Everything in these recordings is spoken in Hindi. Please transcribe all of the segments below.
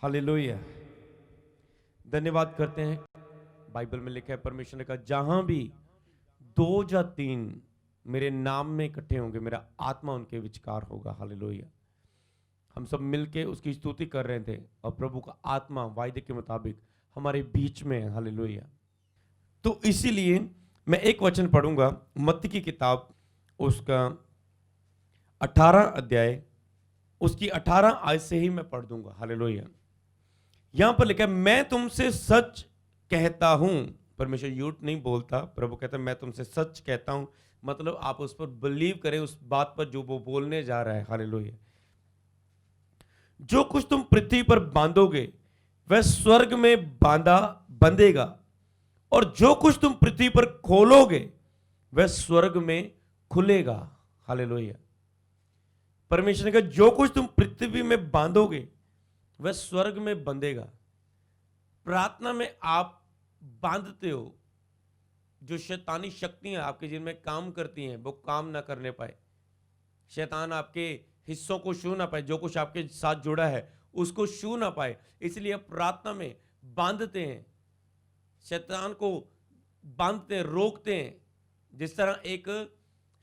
हालेलुया। धन्यवाद करते हैं। बाइबल में लिखा है, परमेश्वर ने कहा जहां भी 2 या 3 मेरे नाम में इकट्ठे होंगे, मेरा आत्मा उनके विचकार होगा। हालेलुया। हम सब मिलके उसकी स्तुति कर रहे थे और प्रभु का आत्मा वायदे के मुताबिक हमारे बीच में है। हालेलुया। तो इसीलिए मैं एक वचन पढ़ूंगा, मत्ती की किताब उसका 18 अध्याय, उसकी 18 आयत से ही मैं पढ़ दूंगा। हालेलुया। यहां पर लिखा है, मैं तुमसे सच कहता हूं। परमेश्वर झूठ नहीं बोलता। प्रभु कहता है मैं तुमसे सच कहता हूं, मतलब आप उस पर बिलीव करें, उस बात पर जो वो बोलने जा रहा है। हालेलुया। जो कुछ तुम पृथ्वी पर बांधोगे वह स्वर्ग में बंधेगा, और जो कुछ तुम पृथ्वी पर खोलोगे वह स्वर्ग में खुलेगा। हालेलुया। परमेश्वर ने कहा जो कुछ तुम पृथ्वी में बांधोगे वह स्वर्ग में बंधेगा। प्रार्थना में आप बांधते हो, जो शैतानी शक्तियां आपके जीवन में काम करती हैं वो काम ना करने पाए, शैतान आपके हिस्सों को छू ना पाए, जो कुछ आपके साथ जुड़ा है उसको छू ना पाए, इसलिए आप प्रार्थना में बांधते हैं, शैतान को बांधते हैं, रोकते हैं। जिस तरह एक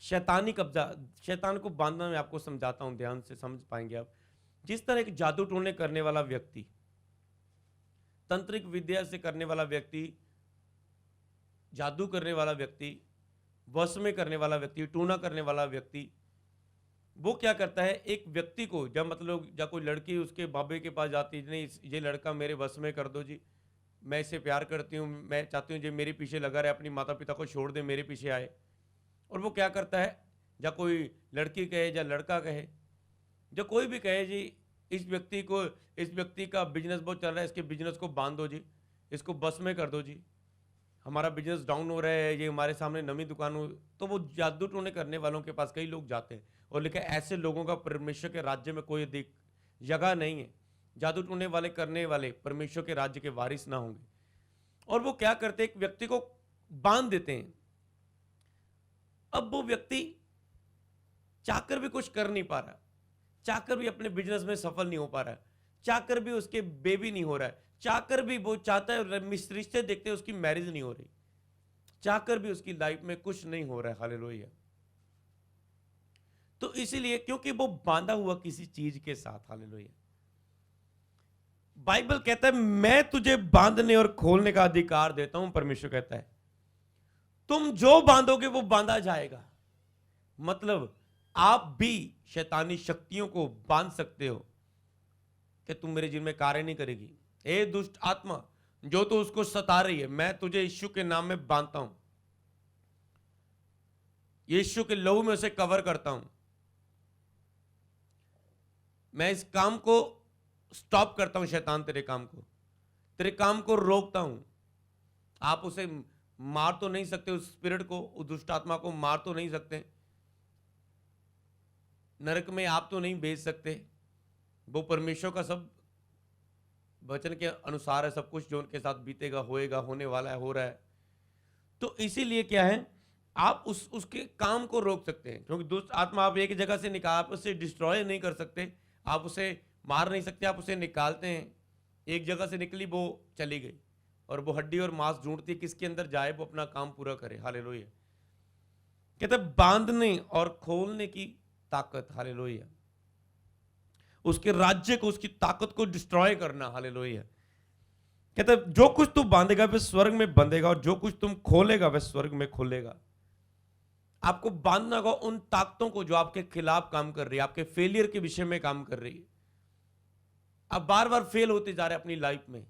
शैतानी कब्जा, शैतान को बांधना मैं आपको समझाता हूं, ध्यान से समझ पाएंगे आप। जिस तरह एक जादू टोने करने वाला व्यक्ति, तंत्रिक विद्या से करने वाला व्यक्ति, जादू करने वाला व्यक्ति, वश में करने वाला व्यक्ति, टूना करने वाला व्यक्ति, वो क्या करता है, एक व्यक्ति को जब कोई लड़की उसके बाबे के पास जाती है, नहीं ये लड़का मेरे वश में कर दो जी, मैं इसे प्यार करती हूँ, मैं चाहती हूँ जो मेरे पीछे लगा रहे, अपनी माता पिता को छोड़ दे, मेरे पीछे आए। और वो क्या करता है, या कोई लड़की कहे या लड़का कहे, जो कोई भी कहे जी इस व्यक्ति का बिजनेस बहुत चल रहा है, इसके बिजनेस को बांध दो जी, इसको बस में कर दो जी, हमारा बिजनेस डाउन हो रहा है, ये हमारे सामने नवी दुकान हो। तो वो जादू टोने करने वालों के पास कई लोग जाते हैं और लिखा है ऐसे लोगों का परमेश्वर के राज्य में कोई अधिक जगह नहीं है। जादू टोने वाले करने वाले परमेश्वर के राज्य के वारिस ना होंगे। और वो क्या करते हैं, एक व्यक्ति को बांध देते हैं। अब वो व्यक्ति चाहकर भी कुछ कर नहीं पा रहा, चाहकर भी अपने बिजनेस में सफल नहीं हो पा रहा है, चाहकर भी उसके बेबी नहीं हो रहा है, चाहकर भी वो चाहता है, रिश्ते देखते हैं उसकी मैरिज नहीं हो रही, चाहकर भी उसकी लाइफ में कुछ नहीं हो रहा है। हालेलुया। तो इसीलिए क्योंकि वो बांधा हुआ किसी चीज के साथ। हालेलुया। बाइबल कहता है मैं तुझे बांधने और खोलने का अधिकार देता हूं। परमेश्वर कहता है तुम जो बांधोगे वो बांधा जाएगा। मतलब आप भी शैतानी शक्तियों को बांध सकते हो कि तुम मेरे जीवन में कार्य नहीं करेगी। ए दुष्ट आत्मा, जो तो उसको सता रही है, मैं तुझे यीशु के नाम में बांधता हूं, यीशु के लहू में उसे कवर करता हूं, मैं इस काम को स्टॉप करता हूं। शैतान तेरे काम को रोकता हूं। आप उसे मार तो नहीं सकते, उस स्पिरिट को, उस दुष्ट आत्मा को मार तो नहीं सकते, नरक में आप तो नहीं भेज सकते। वो परमेश्वर का सब वचन के अनुसार है, सब कुछ जो उनके साथ बीतेगा, होएगा, होने वाला है, हो रहा है। तो इसीलिए क्या है, आप उसके काम को रोक सकते हैं, क्योंकि दुष्ट आत्मा आप एक जगह से निकाल, आप उसे डिस्ट्रॉय नहीं कर सकते, आप उसे मार नहीं सकते, आप उसे निकालते हैं। एक जगह से निकली, वो चली गई, और वो हड्डी और मांस ढूंढती है किसके अंदर जाए, वो अपना काम पूरा करे। हालेलुया। कहते बांधने और खोलने की ताकत। हालेलुया। उसके राज्य को, उसकी ताकत को डिस्ट्रॉय करना। हालेलुया। कहते जो कुछ तू बांधेगा वह स्वर्ग में बंधेगा, और जो कुछ तुम खोलेगा वह स्वर्ग में खुलेगा। आपको बांधना होगा उन ताकतों को जो आपके खिलाफ काम कर रही है, आपके फेलियर के विषय में काम कर रही है। आप बार बार फेल होते जा रहे हैं अपनी लाइफ में,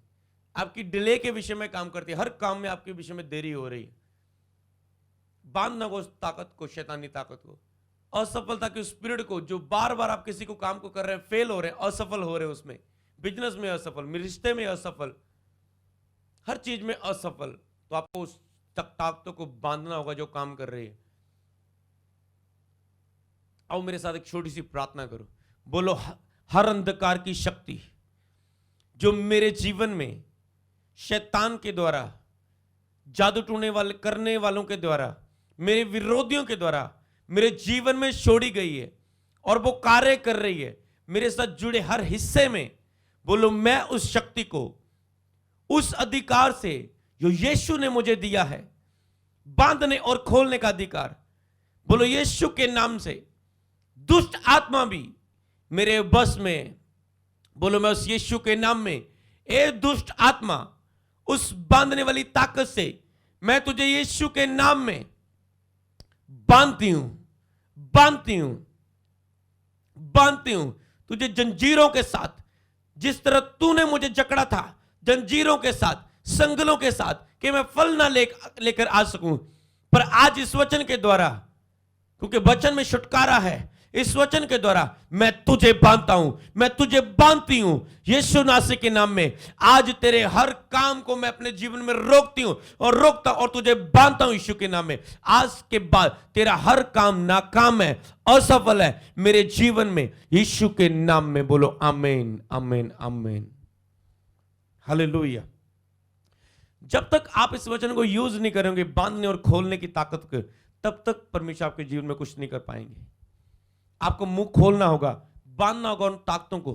आपकी डिले के विषय में काम करती है, हर काम में आपके विषय में देरी हो रही है। बांधना होगा उस ताकत को, शैतानी ताकत को, असफलता के स्पिरिट को, जो बार बार आप किसी को काम को कर रहे हैं, फेल हो रहे हैं, असफल हो रहे हैं, उसमें बिजनेस में असफल, रिश्ते में असफल, हर चीज में असफल, तो आपको उस ताकतों को बांधना होगा जो काम कर रही है। आओ मेरे साथ एक छोटी सी प्रार्थना करो। बोलो, हर अंधकार की शक्ति जो मेरे जीवन में शैतान के द्वारा, जादू टूने वाले करने वालों के द्वारा, मेरे विरोधियों के द्वारा मेरे जीवन में छोड़ी गई है और वो कार्य कर रही है, मेरे साथ जुड़े हर हिस्से में बोलो मैं उस शक्ति को, उस अधिकार से जो यीशु ने मुझे दिया है, बांधने और खोलने का अधिकार, बोलो यीशु के नाम से दुष्ट आत्मा भी मेरे बस में। बोलो मैं उस यीशु के नाम में, ए दुष्ट आत्मा, उस बांधने वाली ताकत से मैं तुझे यीशु के नाम में बांधती हूं, बांधती हूं, बांधती हूं तुझे जंजीरों के साथ। जिस तरह तूने मुझे जकड़ा था जंजीरों के साथ, संगलों के साथ, कि मैं फल ना लेकर आ सकूं, पर आज इस वचन के द्वारा, क्योंकि वचन में छुटकारा है, इस वचन के द्वारा मैं तुझे बांधता हूं, मैं तुझे बांधती हूं यीशु नासरी के नाम में। आज तेरे हर काम को मैं अपने जीवन में रोकती हूं और रोकता और तुझे बांधता हूं यीशु के नाम में। आज के बाद तेरा हर काम नाकाम है, असफल है मेरे जीवन में, यीशु के नाम में। बोलो आमीन, आमीन, आमीन, हालेलुया। जब तक आप इस वचन को यूज नहीं करेंगे, बांधने और खोलने की ताकत को, तब तक परमेश्वर आपके जीवन में कुछ नहीं कर पाएंगे। आपको मुंह खोलना होगा, बांधना होगा उन ताकतों को।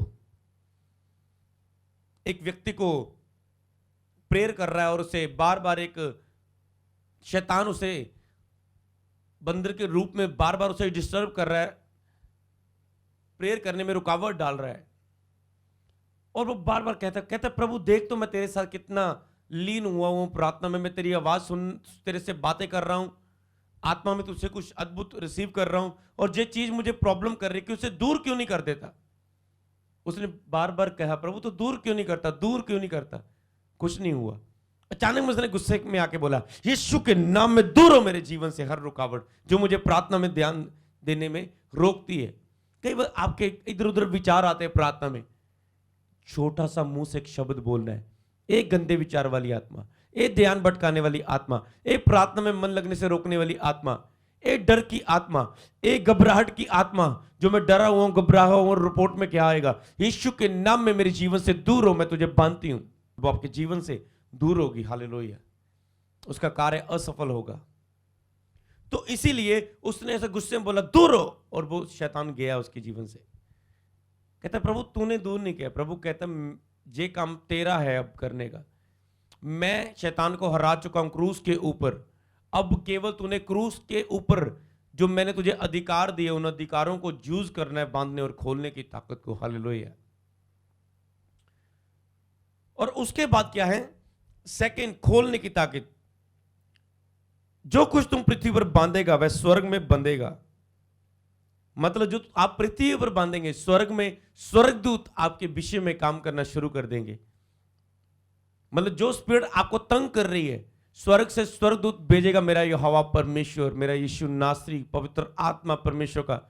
एक व्यक्ति को प्रेयर कर रहा है और उसे बार बार एक शैतान उसे बंदर के रूप में बार बार उसे डिस्टर्ब कर रहा है, प्रेयर करने में रुकावट डाल रहा है। और वो बार बार कहता प्रभु देख तो मैं तेरे साथ कितना लीन हुआ हूं प्रार्थना में, मैं तेरी आवाज सुन, तेरे से बातें कर रहा हूं, आत्मा में तुझसे कुछ अद्भुत रिसीव कर रहा हूं, और जो चीज मुझे प्रॉब्लम कर रही है कि उसे दूर क्यों नहीं कर देता। उसने बार बार कहा प्रभु तो दूर क्यों नहीं करता, दूर क्यों नहीं करता, कुछ नहीं हुआ। अचानक उसने गुस्से में आके बोला यीशु के नाम में दूर हो मेरे जीवन से हर रुकावट जो मुझे प्रार्थना में ध्यान देने में रोकती है। कई बार आपके इधर उधर विचार आते हैं प्रार्थना में, छोटा सा मुंह से एक शब्द बोलना है, एक गंदे विचार वाली आत्मा, एक ध्यान भटकाने वाली आत्मा, एक प्रार्थना में मन लगने से रोकने वाली आत्मा, एक डर की आत्मा, एक घबराहट की आत्मा, जो मैं डरा हुआ हूं, घबराया हुआ हूं, रिपोर्ट में क्या आएगा, यीशु के नाम में मेरे जीवन से दूर हो, मैं तुझे बांधती हूं। वो आपके जीवन से दूर होगी, हालेलुया, उसका कार्य असफल होगा। तो इसीलिए उसने ऐसे गुस्से में बोला दूर हो, और वो शैतान गया उसके जीवन से। कहता प्रभु तूने दूर नहीं किया। प्रभु कहता ये काम तेरा है अब करने का, मैं शैतान को हरा चुका हूं क्रूस के ऊपर, अब केवल तूने क्रूस के ऊपर जो मैंने तुझे अधिकार दिए उन अधिकारों को यूज करना है, बांधने और खोलने की ताकत को, हालेलुया। और उसके बाद क्या है, सेकंड, खोलने की ताकत। जो कुछ तुम पृथ्वी पर बांधेगा वह स्वर्ग में बंधेगा। मतलब जो आप पृथ्वी पर बांधेंगे, स्वर्ग में स्वर्गदूत आपके विषय में काम करना शुरू कर देंगे। मतलब जो स्पिरिट आपको तंग कर रही है, स्वर्ग से स्वर्गदूत भेजेगा मेरा यहोवा परमेश्वर, मेरा यीशु नासरी पवित्र आत्मा परमेश्वर का,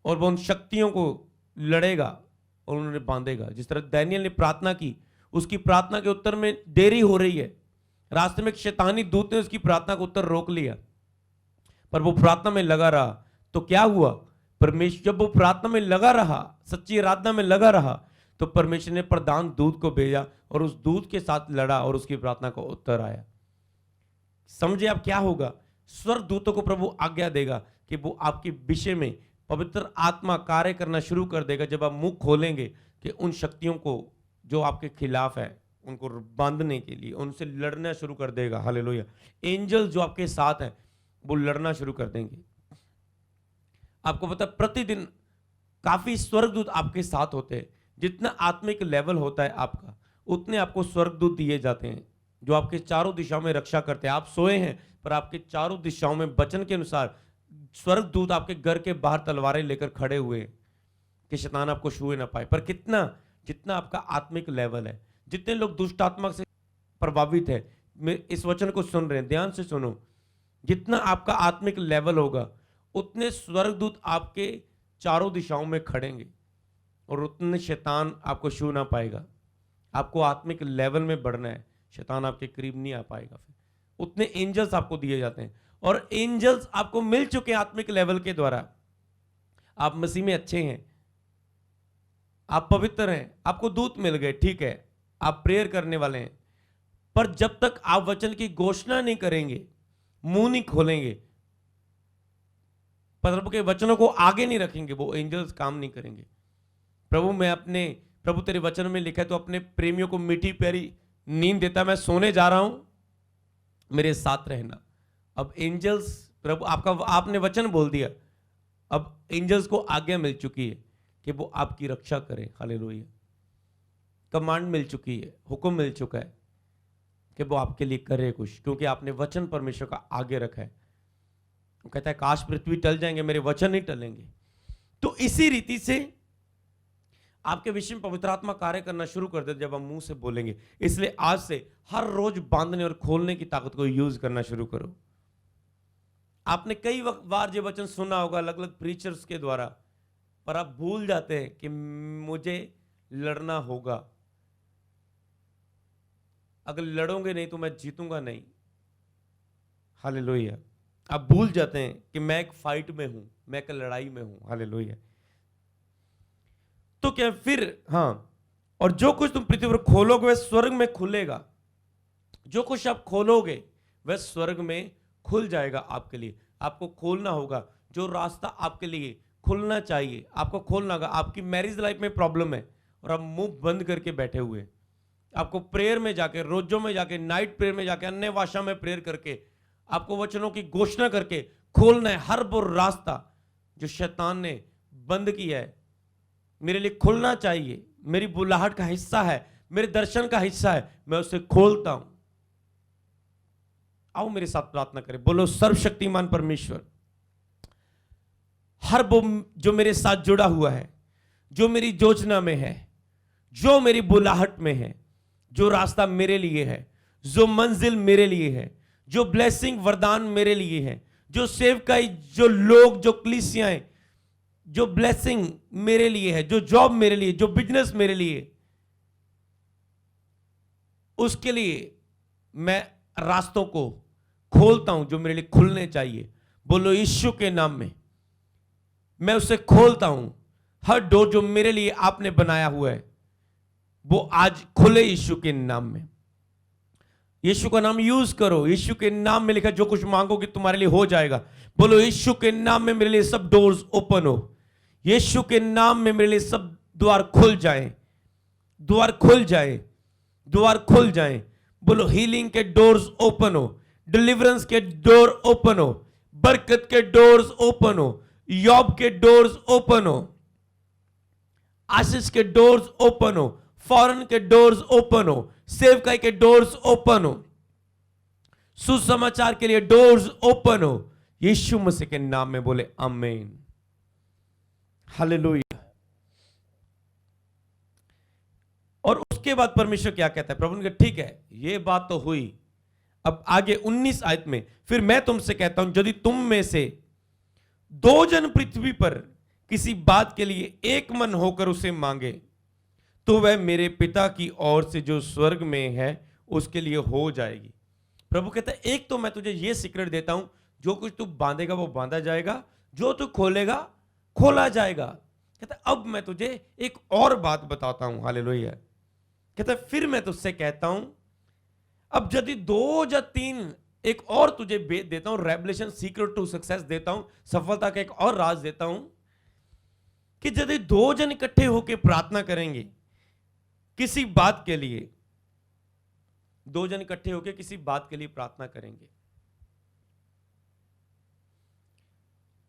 और वो उन शक्तियों को लड़ेगा और उन्हें बांधेगा। जिस तरह दानियेल ने प्रार्थना की, उसकी प्रार्थना के उत्तर में देरी हो रही है, रास्ते में एक शैतानी दूत ने उसकी प्रार्थना का उत्तर रोक लिया, पर वो प्रार्थना में लगा रहा। तो क्या हुआ, परमेश्वर जब वो प्रार्थना में लगा रहा, सच्ची आराधना में लगा रहा, तो परमेश्वर ने प्रधान दूत को भेजा और उस दूत के साथ लड़ा और उसकी प्रार्थना का उत्तर आया। समझे आप क्या होगा, स्वर्ग दूतों को प्रभु आज्ञा देगा कि वो आपके विषय में पवित्र आत्मा कार्य करना शुरू कर देगा जब आप मुंह खोलेंगे, कि उन शक्तियों को जो आपके खिलाफ है उनको बांधने के लिए उनसे लड़ना शुरू कर देगा, हालेलुया। एंजल जो आपके साथ है वो लड़ना शुरू कर देंगे। आपको पता है प्रतिदिन काफी स्वर्गदूत आपके साथ होते हैं। जितना आत्मिक लेवल होता है आपका, उतने आपको स्वर्गदूत दिए जाते हैं जो आपके चारों दिशाओं में रक्षा करते हैं। आप सोए हैं पर आपके चारों दिशाओं में वचन के अनुसार स्वर्गदूत आपके घर के बाहर तलवारें लेकर खड़े हुए हैं कि शैतान आपको छुए ना पाए। पर कितना, जितना आपका आत्मिक लेवल है, जितने लोग दुष्ट आत्मा से प्रभावित है, इस वचन को सुन रहे हैं, ध्यान से सुनो, जितना आपका आत्मिक लेवल होगा उतने स्वर्गदूत आपके चारों दिशाओं में खड़ेंगे और उतने शैतान आपको छू ना पाएगा। आपको आत्मिक लेवल में बढ़ना है, शैतान आपके करीब नहीं आ पाएगा। फिर उतने एंजल्स आपको दिए जाते हैं, और एंजल्स आपको मिल चुके हैं आत्मिक लेवल के द्वारा। आप मसीह में अच्छे हैं, आप पवित्र हैं, आपको दूत मिल गए, ठीक है, आप प्रेयर करने वाले हैं, पर जब तक आप वचन की घोषणा नहीं करेंगे, मुंह नहीं खोलेंगे, प्रभु के वचनों को आगे नहीं रखेंगे, वो एंजल्स काम नहीं करेंगे। प्रभु मैं अपने प्रभु तेरे वचन में लिखा है तो अपने प्रेमियों को मीठी प्यारी नींद देता, मैं सोने जा रहा हूं, मेरे साथ रहना। अब एंजल्स, प्रभु आपने वचन बोल दिया, अब एंजल्स को आज्ञा मिल चुकी है कि वो आपकी रक्षा करें। हालेलुया। कमांड मिल चुकी है, हुक्म मिल चुका है कि वो आपके लिए करे कुछ, क्योंकि आपने वचन परमेश्वर का आगे रखा है। वो कहता है काश पृथ्वी टल जाएंगे, मेरे वचन नहीं टलेंगे। तो इसी रीति से आपके विषय में पवित्र आत्मा कार्य करना शुरू कर दे जब हम मुंह से बोलेंगे। इसलिए आज से हर रोज बांधने और खोलने की ताकत को यूज करना शुरू करो। आपने कई बार ये वचन सुना होगा अलग अलग प्रीचर्स के द्वारा, पर आप भूल जाते हैं कि मुझे लड़ना होगा। अगर लड़ोगे नहीं तो मैं जीतूंगा नहीं। हालेलुया। आप भूल जाते हैं कि मैं एक फाइट में हूं, मैं एक लड़ाई में हूं। हालेलुया। तो क्या फिर, हाँ, और जो कुछ तुम पृथ्वी पर खोलोगे वह स्वर्ग में खुलेगा। जो कुछ आप खोलोगे वह स्वर्ग में खुल जाएगा आपके लिए। आपको खोलना होगा जो रास्ता आपके लिए खुलना चाहिए, आपको खोलना होगा। आपकी मैरिज लाइफ में प्रॉब्लम है और आप मुंह बंद करके बैठे हुए, आपको प्रेयर में जाके, रोजों में जाके, नाइट प्रेयर में जाके, अन्य भाषा में प्रेयर करके, आपको वचनों की घोषणा करके खोलना है। हर वो रास्ता जो शैतान ने बंद किया है मेरे लिए खुलना चाहिए, मेरी बुलाहट का हिस्सा है, मेरे दर्शन का हिस्सा है, मैं उसे खोलता हूं। आओ मेरे साथ प्रार्थना करें। बोलो सर्वशक्तिमान परमेश्वर, हर वो जो मेरे साथ जुड़ा हुआ है, जो मेरी योजना में है, जो मेरी बुलाहट में है, जो रास्ता मेरे लिए है, जो मंजिल मेरे लिए है, जो ब्लेसिंग वरदान मेरे लिए है, जो सेवकाई, जो लोग, जो कलीसियाएं, जो ब्लेसिंग मेरे लिए है, जो जॉब मेरे लिए, जो बिजनेस मेरे लिए, उसके लिए मैं रास्तों को खोलता हूं जो मेरे लिए खुलने चाहिए। बोलो यीशु के नाम में मैं उसे खोलता हूं। हर डोर जो मेरे लिए आपने बनाया हुआ है वो आज खुले यीशु के नाम में। यीशु का नाम यूज करो। यीशु के नाम में लिखा जो कुछ मांगोगे तुम्हारे लिए हो जाएगा। बोलो यीशु के नाम में मेरे लिए सब डोर्स ओपन हो। यीशु के नाम में मेरे लिए सब द्वार खुल जाएं, द्वार खुल जाएं, द्वार खुल जाएं। बोलो हीलिंग के डोर्स ओपन हो, डिलीवरेंस के डोर ओपन हो, बरकत के डोर्स ओपन हो, यॉब के डोर्स ओपन हो, आशीष के डोर्स ओपन हो, फॉरेन के डोर्स ओपन हो, सेवकाई के डोर्स ओपन हो, सुसमाचार के लिए डोर्स ओपन हो। यीशु मसीह के नाम में बोले आमीन, हालेलुया। और उसके बाद परमेश्वर क्या कहता है? प्रभु ने कहा ठीक है, ये बात तो हुई। अब आगे 19 आयत में, फिर मैं तुमसे कहता हूं यदि तुम में से 2 जन पृथ्वी पर किसी बात के लिए एक मन होकर उसे मांगे तो वह मेरे पिता की ओर से जो स्वर्ग में है उसके लिए हो जाएगी। प्रभु कहता है एक तो मैं तुझे ये सीक्रेट देता हूं, जो कुछ तू बांधेगा वो बांधा जाएगा, जो तू खोलेगा खोला जाएगा। कहता है अब मैं तुझे एक और बात बताता हूं। हालेलुया। कहता है फिर मैं तुझसे कहता हूं अब यदि 2 या 3, एक और तुझे भेद देता हूं, रेवलेशन सीक्रेट टू सक्सेस देता हूं, सफलता का एक और राज देता हूं कि यदि 2 जन इकट्ठे होकर प्रार्थना करेंगे किसी बात के लिए, 2 जन इकट्ठे होकर किसी बात के लिए प्रार्थना करेंगे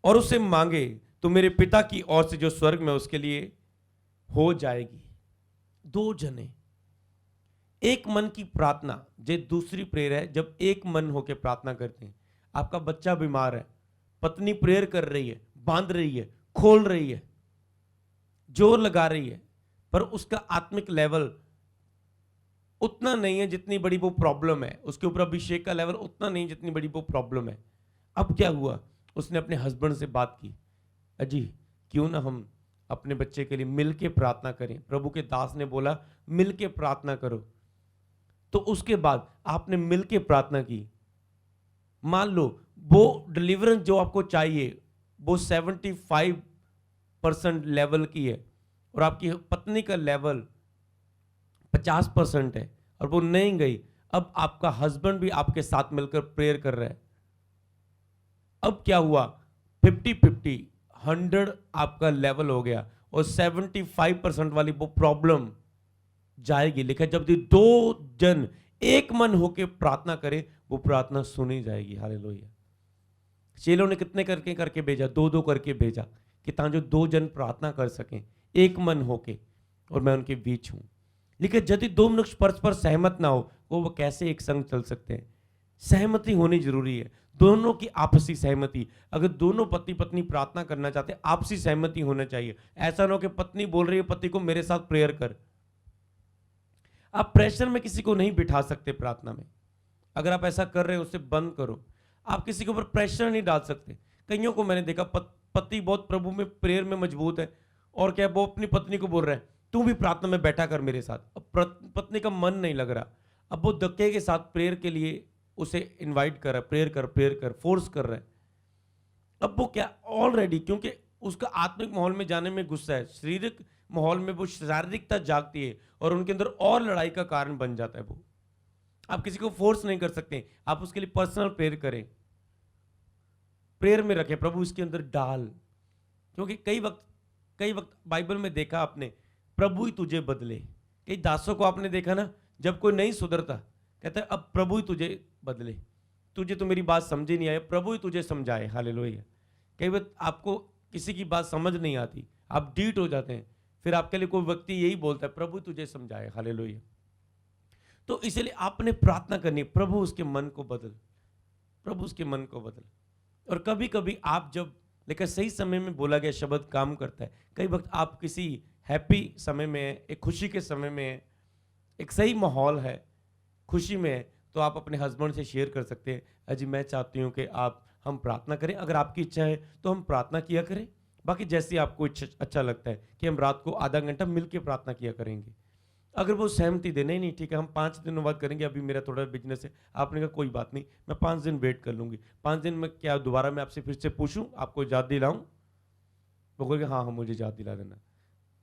और उसे मांगे तो मेरे पिता की ओर से जो स्वर्ग में उसके लिए हो जाएगी। 2 जने एक मन की प्रार्थना, जो दूसरी प्रेयर है जब एक मन होकर प्रार्थना करते हैं। आपका बच्चा बीमार है, पत्नी प्रेयर कर रही है, बांध रही है, खोल रही है, जोर लगा रही है, पर उसका आत्मिक लेवल उतना नहीं है जितनी बड़ी वो प्रॉब्लम है, उसके ऊपर अभिषेक का लेवल उतना नहीं जितनी बड़ी वो प्रॉब्लम है। अब क्या हुआ, उसने अपने हस्बैंड से बात की, अजी क्यों ना हम अपने बच्चे के लिए मिलके प्रार्थना करें। प्रभु के दास ने बोला मिलके प्रार्थना करो। तो उसके बाद आपने मिलके प्रार्थना की, मान लो वो डिलीवरेंस जो आपको चाहिए वो 75% लेवल की है और आपकी पत्नी का लेवल 50% है और वो नहीं गई। अब आपका हस्बैंड भी आपके साथ मिलकर प्रेयर कर रहा है। अब क्या हुआ, 50-50, 100 आपका लेवल हो गया और 75% वाली वो प्रॉब्लम जाएगी। लिखा है, जब भी 2 जन एक मन होकर प्रार्थना करे वो प्रार्थना सुनी जाएगी। हालेलुया। चेलों ने कितने करके करके भेजा? 2-2 करके भेजा कि ताकि 2 जन प्रार्थना कर सकें एक मन होके, और मैं उनके बीच हूं। लेकिन यदि 2 मनुष्य परस्पर सहमत ना हो वो कैसे एक संग चल सकते हैं? सहमति होनी जरूरी है, दोनों की आपसी सहमति। अगर दोनों पति पत्नी प्रार्थना करना चाहते हैं, आपसी सहमति होना चाहिए। ऐसा ना हो कि पत्नी बोल रही है पति को मेरे साथ प्रेयर कर। आप प्रेशर में किसी को नहीं बिठा सकते प्रार्थना में। अगर आप ऐसा कर रहे हो उसे बंद करो। आप किसी के ऊपर प्रेशर नहीं डाल सकते। कईयों को मैंने देखा पति बहुत प्रभु में प्रेयर में मजबूत है, और क्या वो अपनी पत्नी को बोल रहा है तू भी प्रार्थना में बैठा कर मेरे साथ। अब पत्नी का मन नहीं लग रहा, अब वो धक्के के साथ प्रेयर के लिए उसे इनवाइट कर रहा है, प्रेयर कर फोर्स कर रहा है। अब वो क्या ऑलरेडी, क्योंकि उसका आत्मिक माहौल में जाने में गुस्सा है, शारीरिक माहौल में वो शारीरिकता जागती है और उनके अंदर और लड़ाई का कारण बन जाता है। वो आप किसी को फोर्स नहीं कर सकते, आप उसके लिए पर्सनल प्रेयर करें, प्रेयर में रखें, प्रभु इसके अंदर डाल। क्योंकि कई वक्त बाइबल में देखा आपने, प्रभु ही तुझे बदले। कई दासों को आपने देखा ना, जब कोई नहीं सुधरता कहता है अब प्रभु ही तुझे बदले, तुझे तो मेरी बात समझ ही नहीं आई, प्रभु ही तुझे समझाए। हालेलुया। कई बार आपको किसी की बात समझ नहीं आती, आप डीट हो जाते हैं, फिर आपके लिए कोई व्यक्ति यही बोलता है प्रभु तुझे समझाए। हालेलुया। तो इसलिए आपने प्रार्थना करनी, प्रभु उसके मन को बदल, प्रभु उसके मन को बदल। और कभी कभी आप जब, लेकिन सही समय में बोला गया शब्द काम करता है। कई वक्त आप किसी हैप्पी समय में, एक खुशी के समय में, एक सही माहौल है, खुशी में है, तो आप अपने हस्बैंड से शेयर कर सकते हैं, अजी मैं चाहती हूँ कि हम प्रार्थना करें। अगर आपकी इच्छा है तो हम प्रार्थना किया करें। बाकी जैसे आपको अच्छा लगता है कि हम रात को आधा घंटा मिलकर प्रार्थना किया करेंगे। अगर वो सहमति दे, नहीं ठीक है हम 5 दिनों बाद करेंगे, अभी मेरा थोड़ा बिजनेस है, आपने कहा कोई बात नहीं मैं 5 दिन वेट कर लूंगी। 5 दिन में क्या दोबारा मैं आपसे फिर से पूछूं, आपको याद दिलाऊं? वो कहेंगे हाँ मुझे याद दिला देना।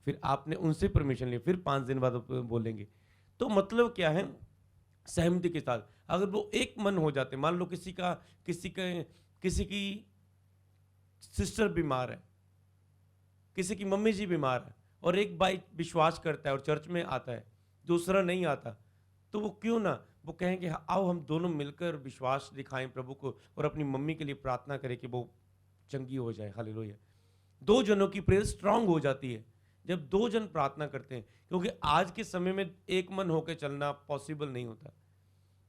फिर आपने उनसे परमिशन ली, फिर 5 दिन बाद बोलेंगे। तो मतलब क्या है, सहमति के साथ अगर वो एक मन हो जाते, मान लो किसी की सिस्टर बीमार है, किसी की मम्मी जी बीमार है, और एक भाई विश्वास करता है और चर्च में आता है, दूसरा नहीं आता, तो वो क्यों ना वो कहेंगे आओ हम दोनों मिलकर विश्वास दिखाएं प्रभु को और अपनी मम्मी के लिए प्रार्थना करें कि वो चंगी हो जाए। हालेलुया। 2 जनों की प्रेयर स्ट्रांग हो जाती है जब 2 जन प्रार्थना करते हैं, क्योंकि आज के समय में एक मन होकर चलना पॉसिबल नहीं होता,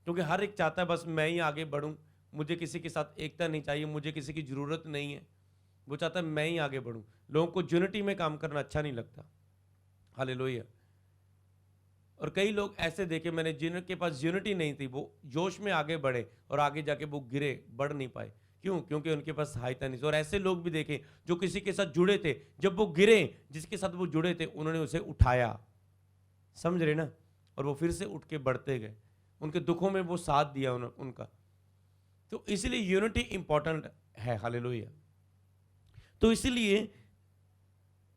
क्योंकि हर एक चाहता है बस मैं ही आगे बढ़ूं, मुझे किसी के साथ एकता नहीं चाहिए, मुझे किसी की जरूरत नहीं है, वो चाहता है मैं ही आगे बढ़ूं। लोगों को यूनिटी में काम करना अच्छा नहीं लगता। हालेलुया। और कई लोग ऐसे देखे मैंने जिनके पास यूनिटी नहीं थी, वो जोश में आगे बढ़े और आगे जाके वो गिरे, बढ़ नहीं पाए। क्यों? क्योंकि उनके पास सहायता नहीं थी। और ऐसे लोग भी देखे जो किसी के साथ जुड़े थे, जब वो गिरे, जिसके साथ वो जुड़े थे उन्होंने उसे उठाया, समझ रहे ना, और वो फिर से उठ के बढ़ते गए, उनके दुखों में वो साथ दिया उनका। तो इसलिए यूनिटी इंपॉर्टेंट है। हालेलुया। तो इसलिए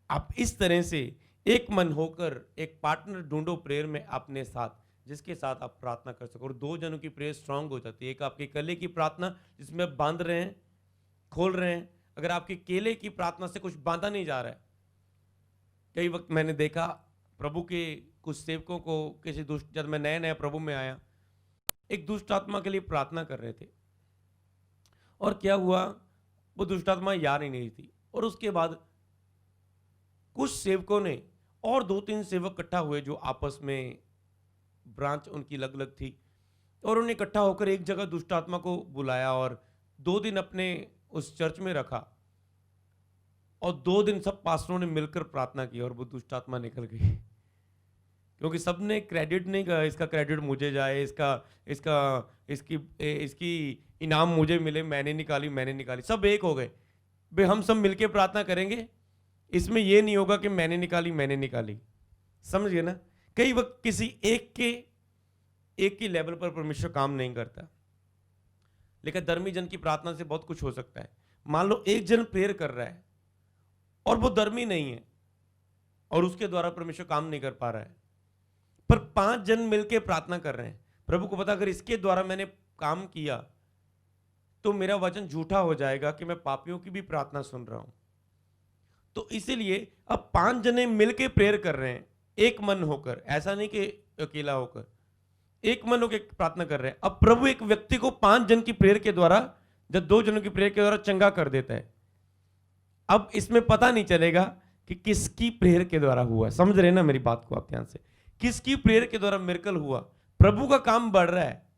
आप इस तरह से एक मन होकर एक पार्टनर ढूंढो प्रेयर में अपने साथ, जिसके साथ आप प्रार्थना कर सको। और 2 जनों की प्रेयर स्ट्रांग हो जाती है। एक आपके केले की प्रार्थना जिसमें आप बांध रहे हैं, खोल रहे हैं। अगर आपके केले की प्रार्थना से कुछ बांधा नहीं जा रहा है, कई वक्त मैंने देखा प्रभु के कुछ सेवकों को किसी दुष्ट, जब मैं नया प्रभु में आया, एक दुष्ट आत्मा के लिए प्रार्थना कर रहे थे, और क्या हुआ, वो दुष्ट आत्मा यार ही नहीं थी। और उसके बाद कुछ सेवकों ने और 2-3 सेवक इकट्ठा हुए जो आपस में ब्रांच उनकी अलग अलग थी, और उन्हें इकट्ठा होकर एक जगह दुष्ट आत्मा को बुलाया और 2 दिन अपने उस चर्च में रखा, और 2 दिन सब पास्टरों ने मिलकर प्रार्थना की और वो दुष्ट आत्मा निकल गई। क्योंकि सबने क्रेडिट नहीं कहा इसका क्रेडिट मुझे जाए, इसकी इनाम मुझे मिले, मैंने निकाली। सब एक हो गए, भाई हम सब मिलके प्रार्थना करेंगे, इसमें यह नहीं होगा कि मैंने निकाली। समझ गए ना। कई वक्त किसी एक के लेवल पर परमेश्वर काम नहीं करता, लेकिन धर्मी जन की प्रार्थना से बहुत कुछ हो सकता है। मान लो एक जन प्रेयर कर रहा है और वो धर्मी नहीं है और उसके द्वारा परमेश्वर काम नहीं कर पा रहा है, पर 5 जन मिलकर प्रार्थना कर रहे हैं। प्रभु को पता अगर इसके द्वारा मैंने काम किया तो मेरा वचन झूठा हो जाएगा कि मैं पापियों की भी प्रार्थना सुन रहा हूं। तो इसीलिए अब 5 जने मिलके प्रेयर कर रहे हैं, एक मन होकर, ऐसा नहीं कि अकेला होकर, एक मन होकर प्रार्थना कर रहे हैं। अब प्रभु एक व्यक्ति को 5 जन की प्रेयर के द्वारा, जब 2 जनों की प्रेयर के द्वारा चंगा कर देता है। अब इसमें पता नहीं चलेगा कि किसकी प्रेयर के द्वारा हुआ। समझ रहे ना मेरी बात को आप ध्यान से, किसकी प्रेयर के द्वारा मिरेकल हुआ। प्रभु का काम बढ़ रहा है,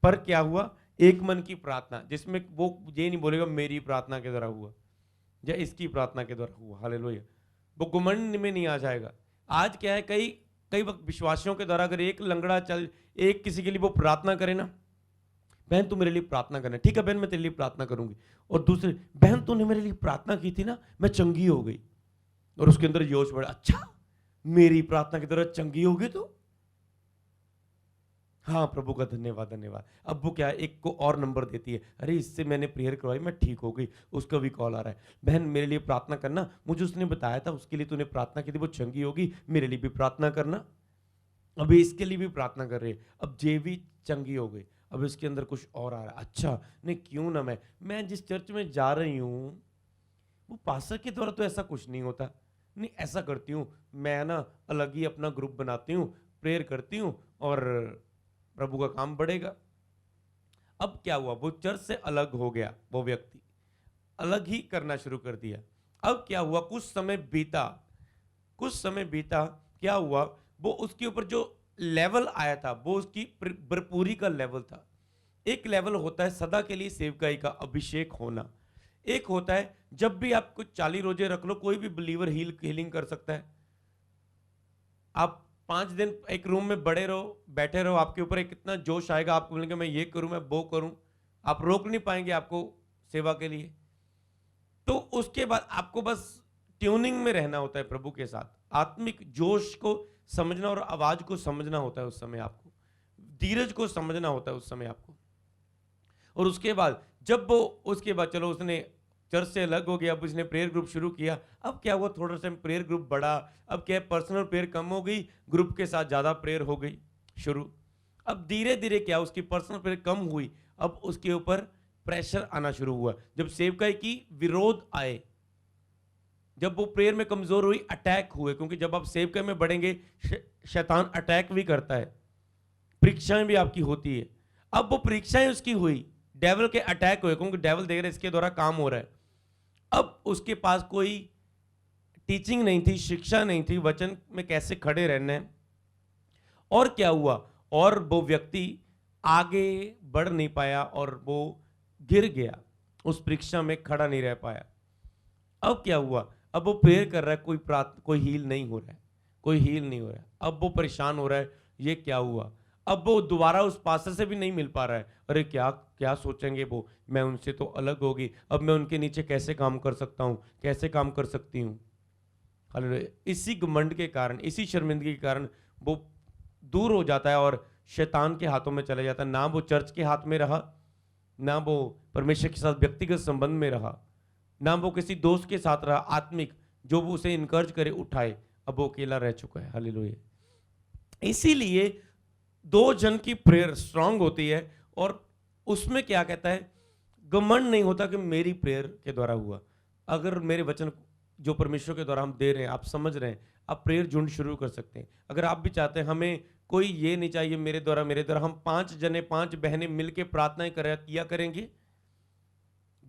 पर क्या हुआ, एक मन की प्रार्थना, जिसमें वो ये नहीं बोलेगा मेरी प्रार्थना के द्वारा हुआ या इसकी प्रार्थना के द्वारा हुआ। हालेलुया। वो घमंड में नहीं आ जाएगा। आज क्या है, कई वक्त विश्वासियों के द्वारा अगर एक लंगड़ा चल, एक किसी के लिए वो प्रार्थना करे ना, बहन तू मेरे लिए प्रार्थना करना, ठीक है बहन मैं तेरे लिए प्रार्थना करूंगी, और दूसरे, बहन तूने मेरे लिए प्रार्थना की थी ना, मैं चंगी हो गई, और उसके अंदर जोश बढ़ा, अच्छा मेरी प्रार्थना की तरह चंगी होगी तो, हाँ प्रभु का धन्यवाद धन्यवाद। अब वो क्या है, एक को और नंबर देती है, अरे इससे मैंने प्रेयर करवाई, मैं ठीक हो गई, उसका भी कॉल आ रहा है, बहन मेरे लिए प्रार्थना करना, मुझे उसने बताया था उसके लिए तूने प्रार्थना की थी, वो चंगी होगी, मेरे लिए भी प्रार्थना करना। अभी इसके लिए भी प्रार्थना कर रही है, अब जे भी चंगी हो गई, अब इसके अंदर कुछ और आ रहा है, अच्छा नहीं क्यों ना मैं जिस चर्च में जा रही हूँ वो पास्टर के द्वारा तो ऐसा कुछ नहीं होता, नहीं ऐसा करती हूँ मैं ना, अलग ही अपना ग्रुप बनाती हूँ, प्रेयर करती हूँ और प्रभु का काम बढ़ेगा। अब क्या हुआ, वो चर्च से अलग हो गया, वो व्यक्ति अलग ही करना शुरू कर दिया। अब क्या हुआ, कुछ समय बीता, क्या हुआ, वो उसके ऊपर जो लेवल आया था वो उसकी भरपूरी का लेवल था। एक लेवल होता है सदा के लिए सेवकाई का अभिषेक होना, एक होता है जब भी आप कुछ 40 रोजे रख लो, कोई भी बिलीवर हीलिंग कर सकता है। आप 5 दिन एक रूम में बड़े रहो, बैठे रहो, आपके ऊपर एक कितना जोश आएगा, आपको बोलेंगे मैं ये करूं, मैं वो करूं, आप रोक नहीं पाएंगे आपको सेवा के लिए। तो उसके बाद आपको बस ट्यूनिंग में रहना होता है प्रभु के साथ, आत्मिक जोश को समझना और आवाज को समझना होता है उस समय, आपको धीरज को समझना होता है उस समय आपको। और उसके बाद जब वो, उसके बाद चलो उसने चर्च से अलग हो गया, अब उसने प्रेयर ग्रुप शुरू किया। अब क्या हुआ, थोड़ा सा प्रेयर ग्रुप बढ़ा, अब क्या पर्सनल प्रेयर कम हो गई, ग्रुप के साथ ज्यादा प्रेयर हो गई शुरू। अब धीरे धीरे क्या, उसकी पर्सनल प्रेयर कम हुई, अब उसके ऊपर प्रेशर आना शुरू हुआ। जब सेवकाई की विरोध आए, जब वो प्रेयर में कमजोर हुई, अटैक हुए, क्योंकि जब आप सेवकाई में बढ़ेंगे शैतान अटैक भी करता है, परीक्षाएं भी आपकी होती है। अब वो परीक्षाएं उसकी हुई, डेविल के अटैक हुए, क्योंकि डेविल देख रहा है इसके द्वारा काम हो रहा है। अब उसके पास कोई टीचिंग नहीं थी, शिक्षा नहीं थी, वचन में कैसे खड़े रहना है। और क्या हुआ, और वो व्यक्ति आगे बढ़ नहीं पाया और वो गिर गया, उस परीक्षा में खड़ा नहीं रह पाया। अब क्या हुआ, अब वो प्रेयर कर रहा है, कोई हील नहीं हो रहा है, कोई हील नहीं हो रहा है। अब वो परेशान हो रहा है, ये क्या हुआ। अब वो दोबारा उस पास्टर से भी नहीं मिल पा रहा है, अरे क्या क्या सोचेंगे वो, मैं उनसे तो अलग होगी, अब मैं उनके नीचे कैसे काम कर सकता हूं, कैसे काम कर सकती हूं। हालेलुया। इसी घमंड के कारण, इसी शर्मिंदगी के कारण वो दूर हो जाता है और शैतान के हाथों में चला जाता है। ना वो चर्च के हाथ में रहा, ना वो परमेश्वर के साथ व्यक्तिगत संबंध में रहा, ना वो किसी दोस्त के साथ रहा आत्मिक, जो वो उसे इनकरेज करे, उठाए। अब वो अकेला रह चुका है। हालेलुया। इसीलिए 2 जन की प्रेयर स्ट्रांग होती है, और उसमें क्या कहता है, घमंड नहीं होता कि मेरी प्रेयर के द्वारा हुआ। अगर मेरे वचन जो परमेश्वर के द्वारा हम दे रहे हैं, आप समझ रहे हैं, आप प्रेयर झुंड शुरू कर सकते हैं। अगर आप भी चाहते हैं, हमें कोई ये नहीं चाहिए मेरे द्वारा, हम 5 जने 5 बहनें मिलकर प्रार्थनाएं किया करेंगे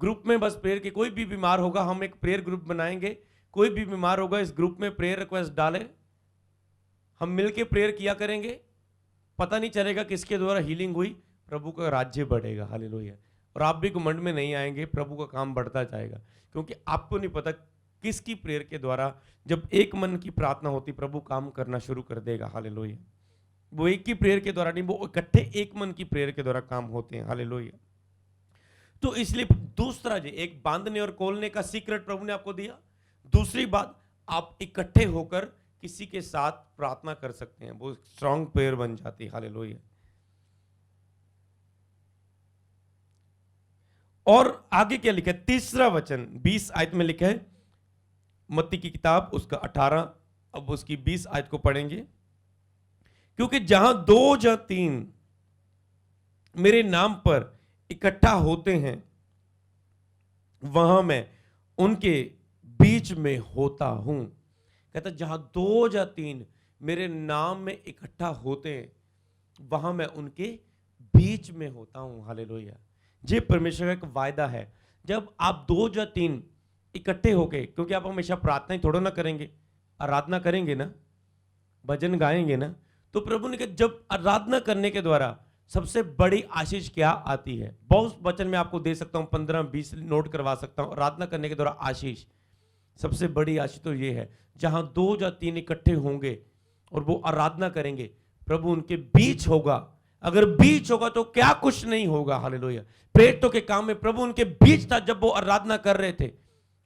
ग्रुप में। बस प्रेयर के, कोई भी बीमार होगा हम एक प्रेयर ग्रुप बनाएंगे, कोई भी बीमार होगा इस ग्रुप में प्रेयर रिक्वेस्ट डाले, हम मिलके प्रेयर किया करेंगे, पता नहीं चलेगा किसके द्वारा हीलिंग हुई, प्रभु का राज्य बढ़ेगा। हालेलुया। और आप भी घमंड में नहीं आएंगे, प्रभु का काम बढ़ता जाएगा, क्योंकि आपको नहीं पता किसकी प्रेयर के द्वारा, जब एक मन की प्रार्थना होती, प्रभु काम करना शुरू कर देगा। हालेलुया। वो एक की प्रेयर के द्वारा नहीं, वो इकट्ठे एक मन की प्रेयर के द्वारा काम होते हैं। हालेलुया। तो इसलिए दूसरा जी, एक बांधने और खोलने का सीक्रेट प्रभु ने आपको दिया। दूसरी बात, आप इकट्ठे होकर किसी के साथ प्रार्थना कर सकते हैं, वो स्ट्रांग प्रेयर बन जाती है। हालेलुया। और आगे क्या लिखा है, तीसरा वचन 20 आयत में लिखा है, मत्ती की किताब उसका 18, अब उसकी 20 आयत को पढ़ेंगे। क्योंकि जहां 2 या 3 मेरे नाम पर इकट्ठा होते हैं, वहां मैं उनके बीच में होता हूं। कहता जहां 2 या 3 मेरे नाम में इकट्ठा होते हैं, वहां मैं उनके बीच में होता हूं। हालेलुया। ये परमेश्वर का एक वायदा है। जब आप 2 या 3 इकट्ठे होके, क्योंकि आप हमेशा प्रार्थना ही थोड़ा ना करेंगे, आराधना करेंगे ना, भजन गाएंगे ना, तो प्रभु ने कहा जब आराधना करने के द्वारा सबसे बड़ी आशीष क्या आती है। बहुत वचन में आपको दे सकता हूं, 15-20 नोट करवा सकता हूं। आराधना करने के द्वारा आशीष, सबसे बड़ी आशीष तो ये है, जहां 2 या 3 इकट्ठे होंगे और वो आराधना करेंगे, प्रभु उनके बीच होगा। अगर बीच होगा तो क्या कुछ नहीं होगा। हालेलुया। प्रेरितों के काम में प्रभु उनके बीच था जब वो आराधना कर रहे थे,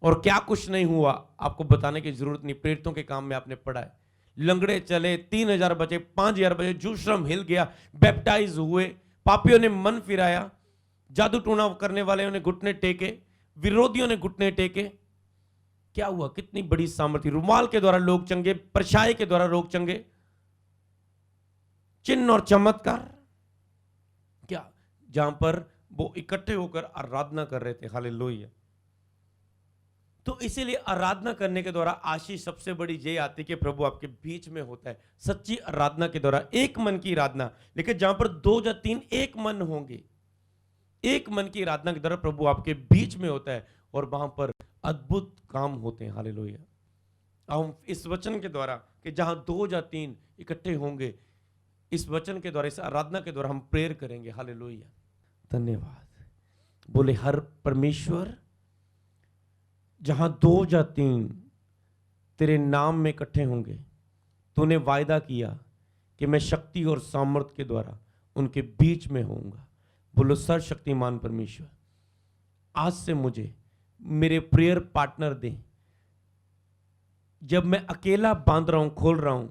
और क्या कुछ नहीं हुआ। आपको बताने की जरूरत नहीं, प्रेरितों के काम में आपने पढ़ा है। लंगड़े चले, 3000 बचे, 5000 बचे, जूश्रम हिल गया, बैप्टाइज हुए, पापियों ने मन फिराया, जादू टोना करने वाले ने घुटने टेके, विरोधियों ने घुटने टेके। क्या हुआ? कितनी बड़ी सामर्थ्य। रुमाल के द्वारा लोग चंगे, परछाई के द्वारा लोग चंगे, चिन्ह और चमत्कार। क्या? जहां पर वो इकट्ठे होकर आराधना कर रहे थे। हालेलुया। तो इसीलिए आराधना करने के द्वारा आशीष सबसे बड़ी ये आती है कि प्रभु आपके बीच में होता है। सच्ची आराधना के द्वारा, एक मन की आराधना। लेकिन जहां पर 2 या 3 एक मन होंगे, एक मन की आराधना के द्वारा प्रभु आपके बीच में होता है, और वहां पर अद्भुत काम होते हैं। हालेलुया। हम इस वचन के द्वारा कि जहां 2 या 3 इकट्ठे होंगे, इस वचन के द्वारा, इस आराधना के द्वारा हम प्रेयर करेंगे। हालेलुया। धन्यवाद। बोले हर परमेश्वर, जहां 2 या 3 तेरे नाम में इकट्ठे होंगे, तूने वायदा किया कि मैं शक्ति और सामर्थ के द्वारा उनके बीच में होऊंगा। बोलो सर्वशक्तिमान परमेश्वर, आज से मुझे मेरे प्रेयर पार्टनर दे। जब मैं अकेला बांध रहा हूं, खोल रहा हूं,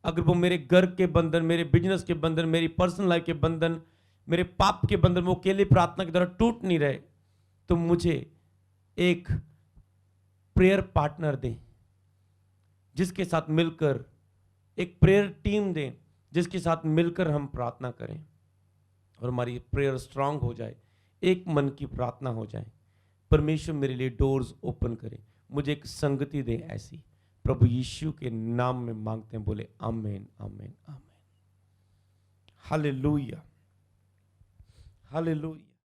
अगर वो मेरे घर के बंधन, मेरे बिजनेस के बंधन, मेरी पर्सनल लाइफ के बंधन, मेरे पाप के बंधन, वो अकेले प्रार्थना के द्वारा टूट नहीं रहे, तो मुझे एक प्रेयर पार्टनर दें, जिसके साथ मिलकर, एक प्रेयर टीम दें, जिसके साथ मिलकर हम प्रार्थना करें और हमारी प्रेयर स्ट्रांग हो जाए, एक मन की प्रार्थना हो जाए। परमेश्वर मेरे लिए डोर्स ओपन करे, मुझे एक संगति दे ऐसी। प्रभु यीशु के नाम में मांगते हैं। बोले आमीन, आमीन, आमीन। Hallelujah, hallelujah.